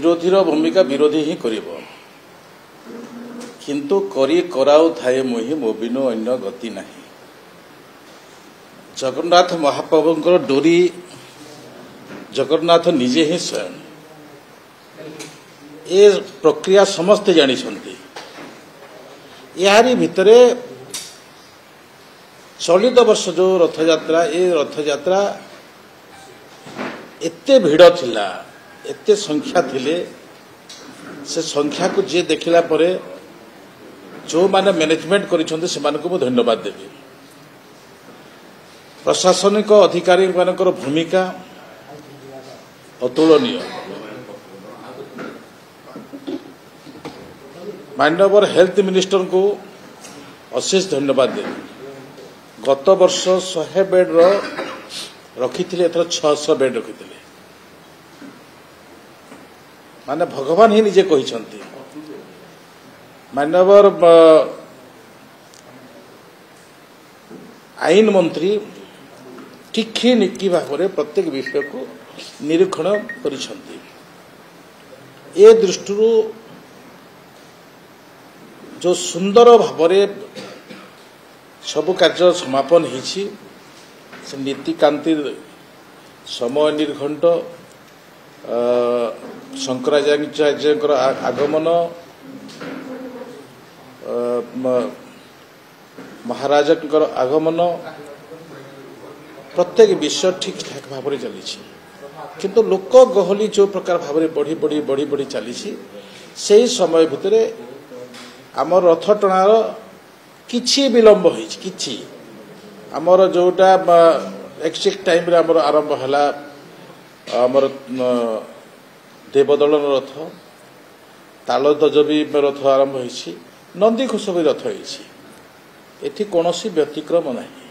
विरोधी भूमिका विरोधी ही करिब किंतु करी कराउ थाए मोहि मोबिनो अन्य गति नहीं। जगन्नाथ महाप्रभुंकर डोरी जगन्नाथ निजे ही स्वयं ये प्रक्रिया समस्ते जानी यारी भितरे चलित वर्ष जो रथयात्रा ये रथयात्रा एते भिड़ थिला एते संख्या थिले से संख्या को जे देखिला परे जो माने मैनेजमेंट करिसंते से मानको मु धन्यवाद देबी। प्रशासनिक अधिकारी मानकर भूमिका अतुलनीय। माननीय हेल्थ मिनिस्टर को अशेष धन्यवाद देबी। गत वर्ष 100 बेड रखी एथर 600 बेड रखी माने भगवान ही निजे कही माननीय आईन मंत्री टिकी निकी भाव में प्रत्येक विषय को निरीक्षण करिसंती। ए दृष्टि जो सुंदर भाव में सब कार्य समापन होइछि से नीतिकांति समय निर्घंट शंकराचार्य आगमन महाराज आगमन प्रत्येक विषय ठीक ठाक भाव में चली किंतु लोक गहली जो प्रकार भाव में बढ़ी बढ़ी बढ़ी बढ़ी चली से समय भितर आम रथ टणार किछि विलंब होइछि आमर जोटा एक्जेक्ट टाइम रे आमर आरंभ हला आमर देवदलन रथ ताल दजबी रथ आरंभ होइछि नंदी घोष भी रथ होइछि एठी कोनोसी व्यतिक्रम नहीं।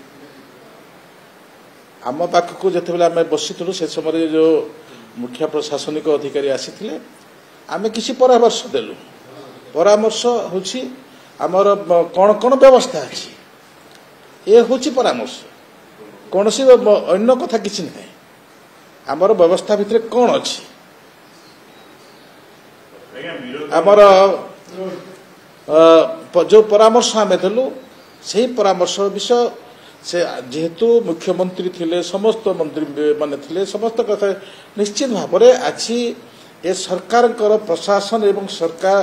आम पाखक जितेबाला आम बसीलु से समय जो मुख्य प्रशासनिक अधिकारी आसीथिले आमे किसी परामर्श देलु। परामर्श होछि आमर कौन कौन व्यवस्था अच्छी ये हूँ परामर्श कौन सी अन्य कथा किसी ना आमर व्यवस्था भितर कौन अच्छी आमर जो परामर्श आम देलु से परामर्श विषय से जेहेतु मुख्यमंत्री थिले समस्त मंत्री माने थिले समस्त कथा निश्चित भाव में आज ये सरकार प्रशासन एवं सरकार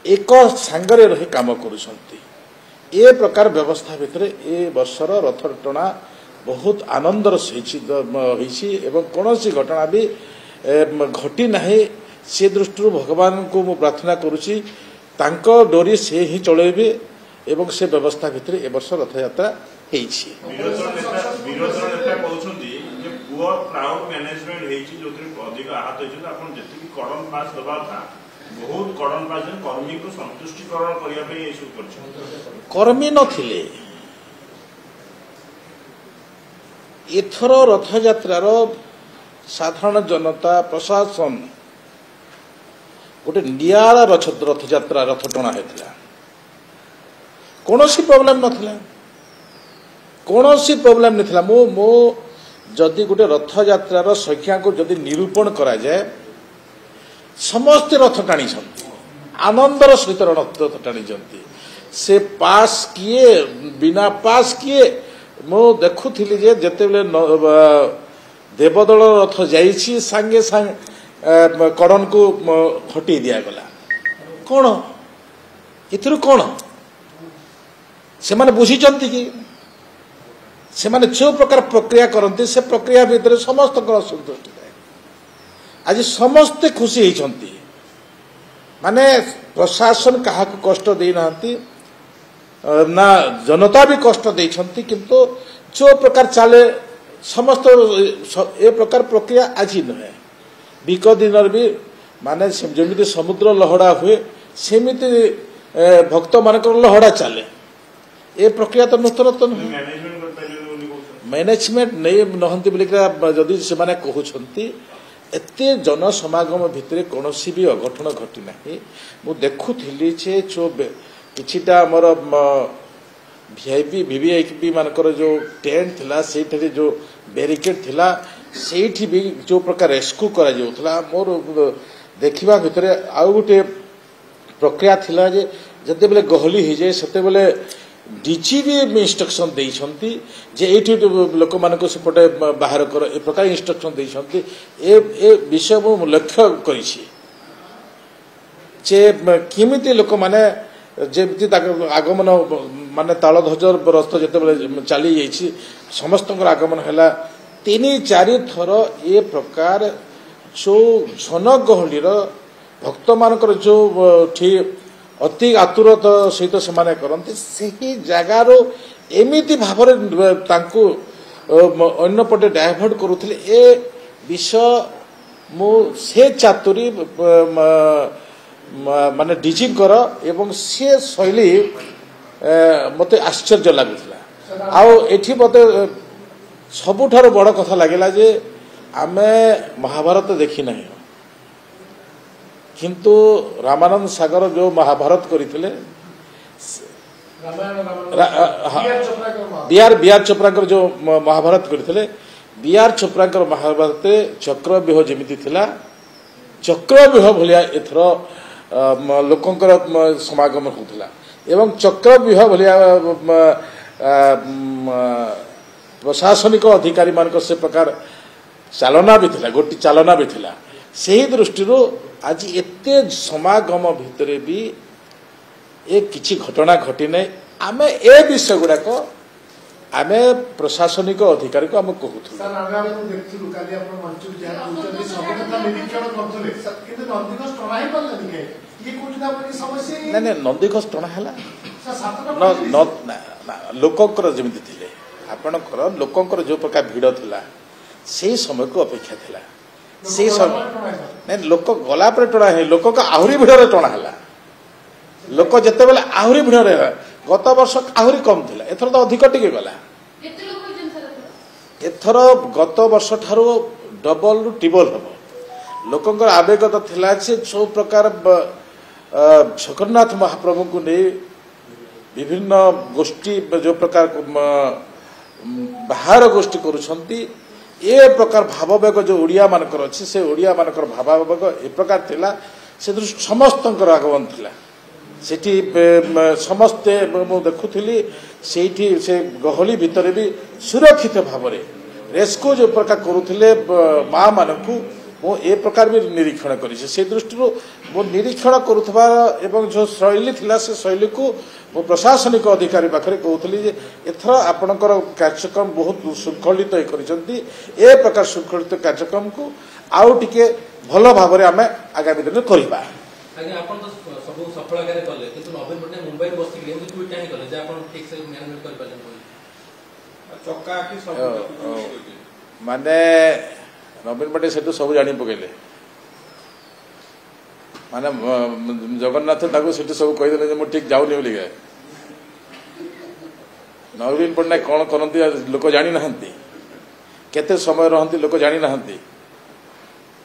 एक सांगरे रही काम करुछंती। ए प्रकार व्यवस्था भितर ए वर्षर रथ टଣା बहुत आनंदर होइछि एवं कौनसी घटना भी घटी नाही से दृष्टि भगवान को मु प्रार्थना करुछि तांको डोरी से ही चलेबे एवं से व्यवस्था भितर ए वर्ष रथ यात्रा हेइछि। विरोध नेता कहउछंती जे पुअर क्राउड मैनेजमेंट हेइछि जोथि अधिक आहत होइछि आपण जेति कड़न पास दबा था बहुत कड़न पास कर्मी को संतुष्टिकरण करिया पे इशू करछ कर्मी नथिले एथर रथ यात्रार साधारण जनता प्रशासन गोटे नियारा रथ यात्रा रथ टଣା हेतला कोनोसी प्रॉब्लम नथिला कोनोसी प्रॉब्लम नथिला मो जदि गोटे रथ यात्रार संख्या को जदि निरूपण करा जाए समस्ते रथ टाणी आनंदर सहित रथ टाणी से पास किए बिना पास किए मो देखुली जे जेते देवदल रथ जाइछि सांगे सांगे कड़न को हटई दिया गला कौन इथरु कौन से माने बुझिचंती कि से माने जो प्रकार प्रक्रिया करते से प्रक्रिया भितर समस्त संतुष्टि आज समस्ते खुशी होती माने प्रशासन क्या कष्ट देना ना जनता भी कष्ट देती किंतु जो प्रकार चले समस्त ए प्रकार प्रक्रिया आज नुहे बिक दिन भी माने जमी समुद्र लहड़ा हुए सेमिति भक्त मान लहड़ा चले ए प्रक्रिया तो नूतन तो नुहे मैनेजमेंट नहीं नहंती बोलिका जदि से माने कहउछंती एते जन समागम भितर कौन भी अघटन घटी ना मु देखुली जे जो किछिटा आमर वीआईपी वीवीआईपी मानकर जो टेंट थिला सेठी जो बैरिकेड थिला सेठी भी जो प्रकार रेस्क्यू करा जाउथला मोर देखा भितर आउ गोटे प्रक्रिया थिला जे जते बेले गहली हो जाए सेते बेले डीजी भी इंस्ट्रक्शन देइछंती जे एठी लोक मानको सेपटे बाहर कर ए प्रकार इंस्ट्रक्शन देइछंती ए विषय मु लक्ष्य करिछि जे किमिति लोक माने जेमती आगमन माने ताल ध्वजर रस्त जते बेले चली जाइछि समस्तଙ୍କର आगमन हैला 3-4 थर ए प्रकार जो जनगहलीर भक्त मानकर जो अति आतुरता सहित से करते से जगार एमती भाव अन्य पटे डायभर्ट करुले ए विषय मु से चातुरी माने डीजी एवं से शैली मते आश्चर्य लगुला आठी मते सबुठार बड़ कथा लगिला जे आमे महाभारत देखी नहीं किंतु रामानंद सागर जो महाभारत करते बी आर चोप्रा जो महाभारत करते बी आर चोप्रा महाभारत चक्रव्यूह जमीती थिला चक्रव्यूह भलिया एथर लोकंकर समागम होता एवं चक्रव्यूह भलिया प्रशासनिक अधिकारी मान से प्रकार चालना भी थिला गोटी चालना भी थिला सही दृष्टि आज एते समागम भितर भी एक किछि घटना घटी नहीं आमे ए विषय गुड़ाक आमे प्रशासनिक अधिकारी को आम कहूँ नंदीघोष टणा है लोकंकर जमी थे आपणकर लोकंकर जो प्रकार भिड़ थिला से समय को अपेक्षा थिला से समय लोक गला पर टणा है लोक का आहरी भिड़े टणा है लोक जिते बेले आहरी भिड़े गत वर्ष आहरी कम थिला एथर तो अधिक टिके गला एथर गत वर्ष ठारू डबल रु टिबल हम लोकंकर आवेग तो थिला से जो प्रकार जगन्नाथ महाप्रभु को नहीं विभिन्न गोष्ठी जो प्रकार बाहर गोष्ठी करुछंती ए प्रकार भाववेग जो ओडिया मानकर अच्छी से ओडिया मानकर भाववेग ए प्रकार थिला से समस्त आगमन थिला सेठी समस्ते मु देखुली सेठी से गहली भितर भी सुरक्षित भाव रेस्क्यू जो प्रकार करुले माँ मानकू मु ए प्रकार भी निरीक्षण करी से दृष्टि मो निरीक्षण करुवा एवं जो शैली थिला से शैली को मो प्रशासनिक अधिकारी पाखे कहूली एथर आपणकर कार्यक्रम बहुत श्रृंखलित करिसंती ए प्रकार श्रृंखलित कार्यक्रम को आउ टिके भल भाव में आम आगामी दिन करबा आज्ञा आपण तो सब सफल आगे कले किंतु नवीन पटनायक मुंबई रे बसिक एमती ट्वीट काहे कले जे आपण ठीक से मैनेजमेंट कर पाले चक्का की सब माने नवीन पटनायक सेटू सब जानी पकेले माने जगन्नाथ ताको सेटू सब कहि देले जे मो ठीक जाउनी बोली गए नवीन पटनायक कौन करती लोक जानी नाहंती केते समय रहंती लोक जानी नाहंती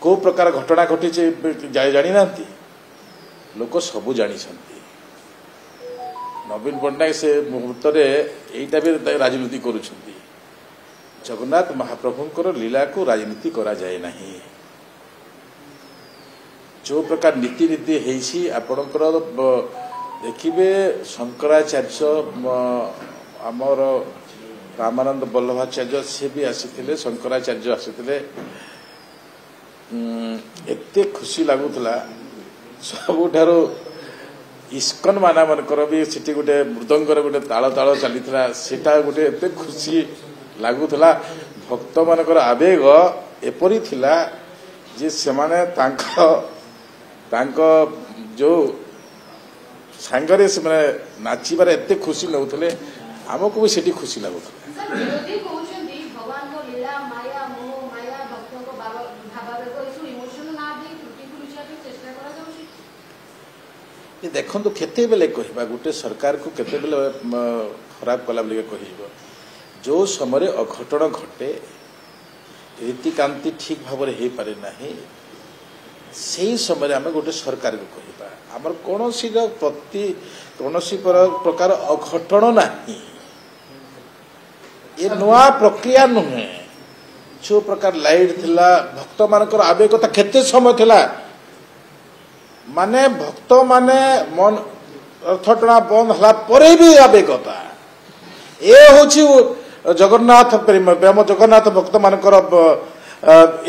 को प्रकार घटना घटी जानी नाहंती लोक सबू जानी नवीन पटनायक से मुहूर्त यहीटा भी राजनीति करुछंती जगन्नाथ महाप्रभुंकर लीला को राजनीति करा जाए नहीं जो प्रकार नीति नीति हेसी आपणकर देखिए शंकराचार्य आमर रामानंद बल्लभाचार्य से भी आसी शंकराचार्य आसी एते खुशी लगुला सबुठारो इस्कन माना मनकर भी सिटी गोटे मृदंगर गोटे ताल ताल चली सेटा गोटे एते खुशी लगुला भक्त मानकर आवेग एपरी थिला जे सेमाने तांको जो सांगरे से माने नाचिबार एते खुशी नउथले आमको भी सेठी खुशी लगुला देखो केते बेले कहबा गोटे सरकार को केते बेले खराब कला बेले कहब जो समय अघटन घटे रीतिकांति ठीक भाव हो पारे नहीं से समय आम गोटे सरकार को कहबा आमर कौन प्रति कौन प्रकार अघटन नहीं ये नुआ प्रक्रिया नुहे जो प्रकार लाइट थिला भक्त मानकर आवेगता केते समय थिला माने भक्त माने मन रथटଣା बंद हला परे भी आवेगता ए होची जगन्नाथ प्रेम जगन्नाथ भक्त मानकर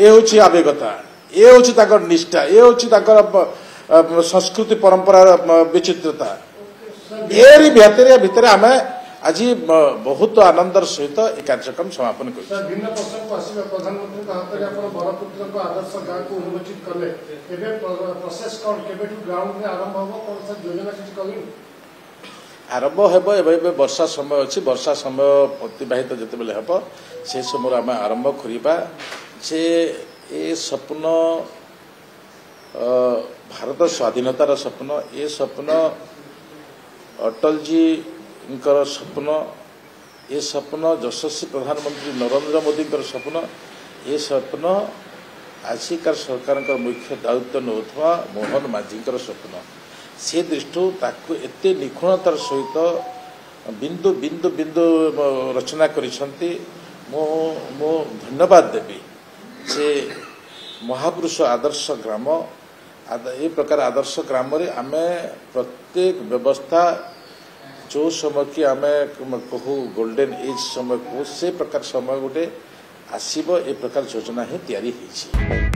ए होची आवेगता ए होची ताकर निष्ठा ए होची ताकर संस्कृति परंपरा विचित्रता एरी भितर आम आज बहुत आनंदर सहित ए कार्यक्रम समापन कर भिन्न प्रसंग आसवे प्रधानमंत्री हाथ में बरपुत्र को आदर्श गाँव को उन्मोचित कले प्रोसेस कौन के ग्राउंड में आरंभ हम कौन सा योजना किसी कल आरंभ हे वर्षा समय अच्छी वर्षा समय अतिबाहित जिते बेले हम से समय आम आरंभ करवा से ए स्वप्न भारत स्वाधीनतार स्वप्न ए स्वप्न अटल जी स्वप्न ये स्वप्न यशस्वी प्रधानमंत्री नरेंद्र मोदी स्वप्न ये स्वप्न आजिकार सरकार मुख्य दायित्व नौथवा मोहन माझी स्वप्न से दृष्टि ताकू एते निखुणतार सहित बिंदु बिंदु बिंदु रचना करिसंती मो धन्यवाद देवी से महापुरुष आदर्श ग्राम ये प्रकार आदर्श ग्राम रे आमे प्रत्येक व्यवस्था जो समय कि आम कहू गोल्डन एज समय को से प्रकार समय गोटे आसीब ए प्रकार योजना ही तैयारी होइछि।